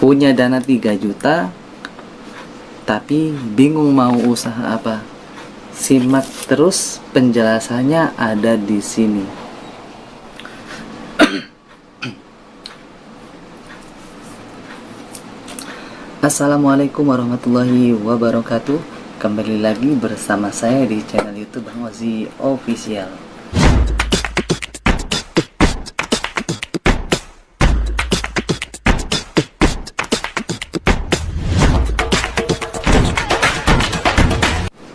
punya dana 3 juta tapi bingung mau usaha apa? Simak terus penjelasannya ada di sini. Assalamualaikum warahmatullahi wabarakatuh. Kembali lagi bersama saya di channel YouTube Bang Ozi Official.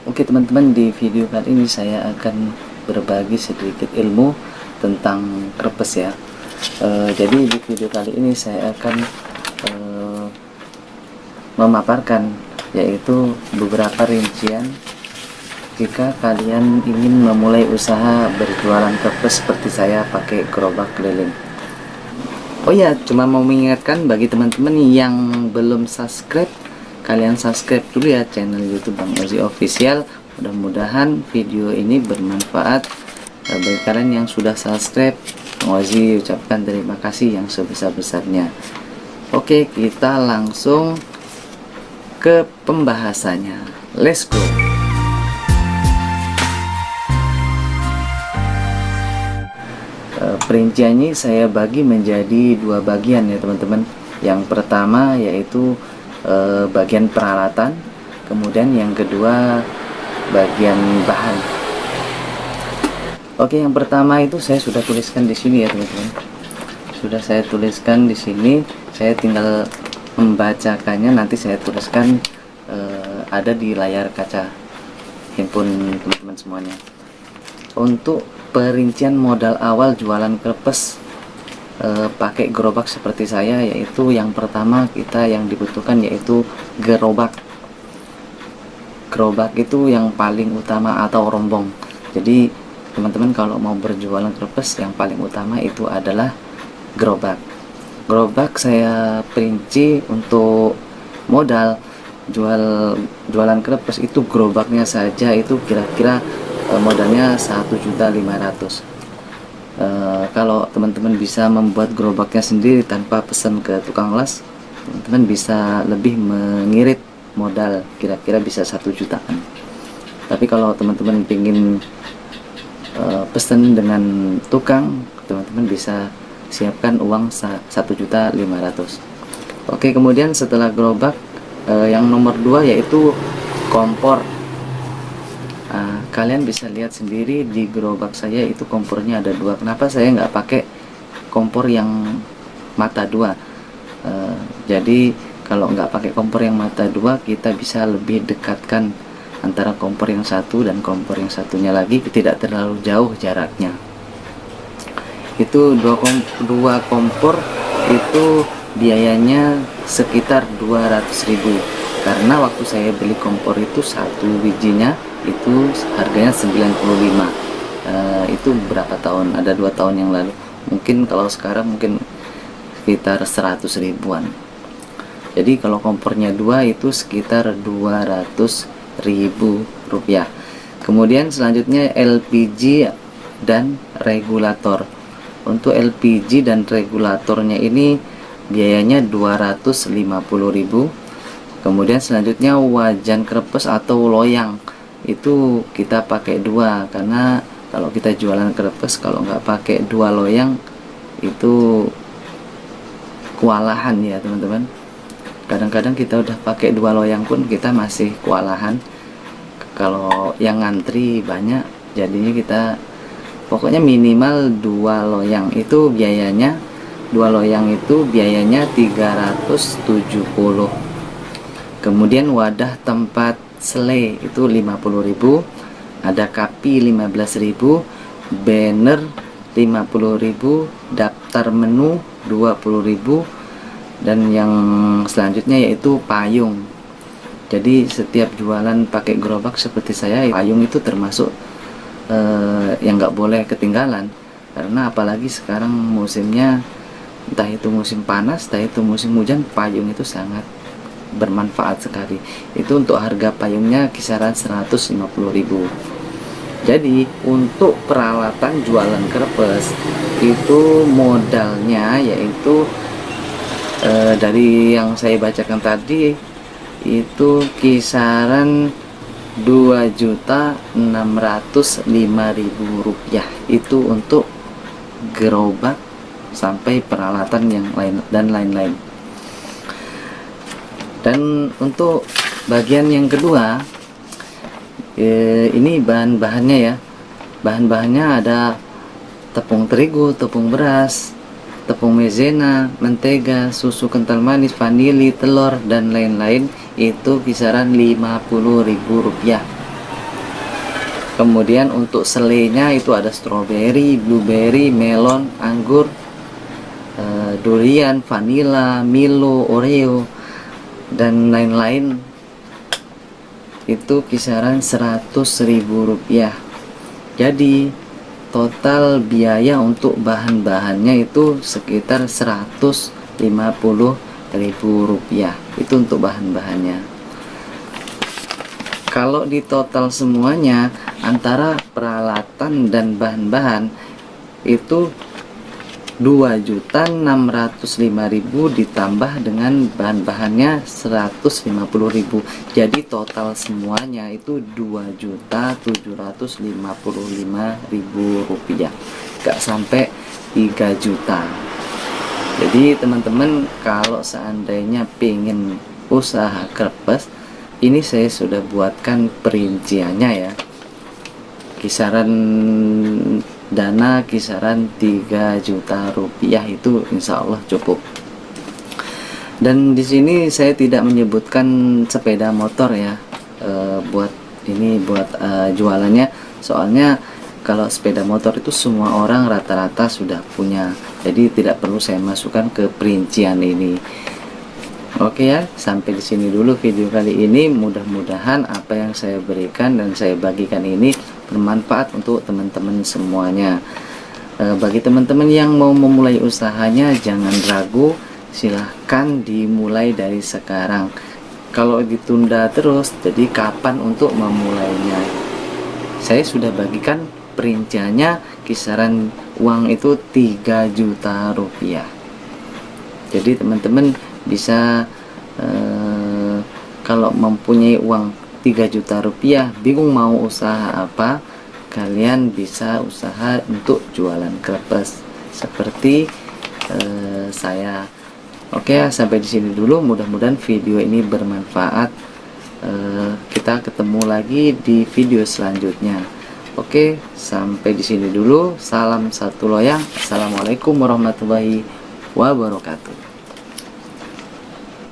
Oke teman-teman, di video kali ini saya akan berbagi sedikit ilmu tentang krepes ya. Jadi di video kali ini saya akan memaparkan yaitu beberapa rincian jika kalian ingin memulai usaha berjualan krepes seperti saya pakai gerobak keliling. Oh ya, cuma mau mengingatkan bagi teman-teman yang belum subscribe, kalian subscribe dulu ya channel YouTube Bang Ozi Official. Mudah-mudahan video ini bermanfaat bagi kalian yang sudah subscribe. Bang Ozi ucapkan terima kasih yang sebesar-besarnya. Oke, kita langsung ke pembahasannya. Let's go. Perinciannya saya bagi menjadi 2 bagian ya teman-teman. Yang pertama yaitu bagian peralatan, kemudian yang kedua bagian bahan. Oke, yang pertama itu saya sudah tuliskan di sini ya teman-teman. Sudah saya tuliskan di sini. Saya tinggal membacakannya, nanti saya tuliskan ada di layar kaca handphone teman-teman semuanya. Untuk perincian modal awal jualan krepes pakai gerobak seperti saya, yaitu yang pertama kita yang dibutuhkan yaitu gerobak. Gerobak itu yang paling utama atau rombong. Jadi teman-teman kalau mau berjualan krepes yang paling utama itu adalah gerobak. Gerobak saya perinci untuk modal jualan krepes itu gerobaknya saja itu kira-kira modalnya 1.500.000. Kalau teman-teman bisa membuat gerobaknya sendiri tanpa pesan ke tukang las, teman-teman bisa lebih mengirit modal kira-kira bisa 1 jutaan. Tapi kalau teman-teman ingin pesan dengan tukang, teman-teman bisa siapkan uang 1.500.000. Oke, kemudian setelah gerobak yang nomor 2 yaitu kompor. Kalian bisa lihat sendiri di gerobak saya itu kompornya ada 2. Kenapa saya nggak pakai kompor yang mata 2? Jadi kalau nggak pakai kompor yang mata 2, kita bisa lebih dekatkan antara kompor yang satu dan kompor yang satunya lagi, tidak terlalu jauh jaraknya. Itu dua kompor itu biayanya sekitar 200.000, karena waktu saya beli kompor itu satu bijinya itu harganya 95. Itu berapa tahun, ada 2 tahun yang lalu. Mungkin kalau sekarang mungkin sekitar 100 ribuan. Jadi kalau kompornya 2 itu sekitar 200.000 rupiah. Kemudian selanjutnya LPG dan regulator. Untuk LPG dan regulatornya ini biayanya 250.000. Kemudian selanjutnya wajan krepes atau loyang itu kita pakai 2, karena kalau kita jualan krepes kalau nggak pakai 2 loyang itu kewalahan ya teman-teman. Kadang-kadang kita udah pakai 2 loyang pun kita masih kewalahan kalau yang ngantri banyak. Jadinya kita pokoknya minimal 2 loyang itu biayanya 2 loyang itu biayanya 370. Kemudian wadah tempat selai itu 50.000, ada kapi 15.000, banner 50.000, daftar menu 20.000, dan yang selanjutnya yaitu payung. Jadi setiap jualan pakai gerobak seperti saya, payung itu termasuk yang nggak boleh ketinggalan, karena apalagi sekarang musimnya, entah itu musim panas, entah itu musim hujan, payung itu sangat bermanfaat sekali. Itu untuk harga payungnya kisaran 150.000. Jadi untuk peralatan jualan krepes itu modalnya yaitu Dari yang saya bacakan tadi itu kisaran 2.605.000 rupiah itu untuk gerobak sampai peralatan yang lain dan lain-lain. Dan untuk bagian yang kedua, ini bahan-bahannya ya. Bahan-bahannya ada tepung terigu, tepung beras, tepung maizena, mentega, susu kental manis, vanili, telur, dan lain-lain. Itu kisaran 50.000 rupiah. Kemudian untuk selainya itu ada strawberry, blueberry, melon, anggur, durian, vanila, Milo, Oreo, dan lain-lain. Itu kisaran 100.000 rupiah. Jadi total biaya untuk bahan-bahannya itu sekitar 150.000 rupiah. Itu untuk bahan-bahannya. Kalau di total semuanya antara peralatan dan bahan-bahan itu 2.605.000 ditambah dengan bahan-bahannya 150.000. Jadi total semuanya itu 2.755.000 rupiah, gak sampai 3 juta. Jadi teman-teman kalau seandainya pengen usaha krepes, ini saya sudah buatkan perinciannya ya. Kisaran dana kisaran 3 juta rupiah itu insya Allah cukup. Dan di sini saya tidak menyebutkan sepeda motor ya, buat jualannya. Soalnya kalau sepeda motor itu semua orang rata-rata sudah punya, jadi tidak perlu saya masukkan ke perincian ini. Oke ya, sampai di sini dulu video kali ini. Mudah-mudahan apa yang saya berikan dan saya bagikan ini bermanfaat untuk teman-teman semuanya. Bagi teman-teman yang mau memulai usahanya, jangan ragu, silahkan dimulai dari sekarang. Kalau ditunda terus, jadi kapan untuk memulainya? Saya sudah bagikan perinciannya, kisaran uang itu 3 juta rupiah. Jadi teman-teman bisa kalau mempunyai uang 3 juta rupiah, bingung mau usaha apa, kalian bisa usaha untuk jualan krepes seperti saya. Oke, sampai di sini dulu. Mudah-mudahan video ini bermanfaat. Kita ketemu lagi di video selanjutnya. Oke, sampai di sini dulu. Salam satu loyang. Assalamualaikum warahmatullahi wabarakatuh.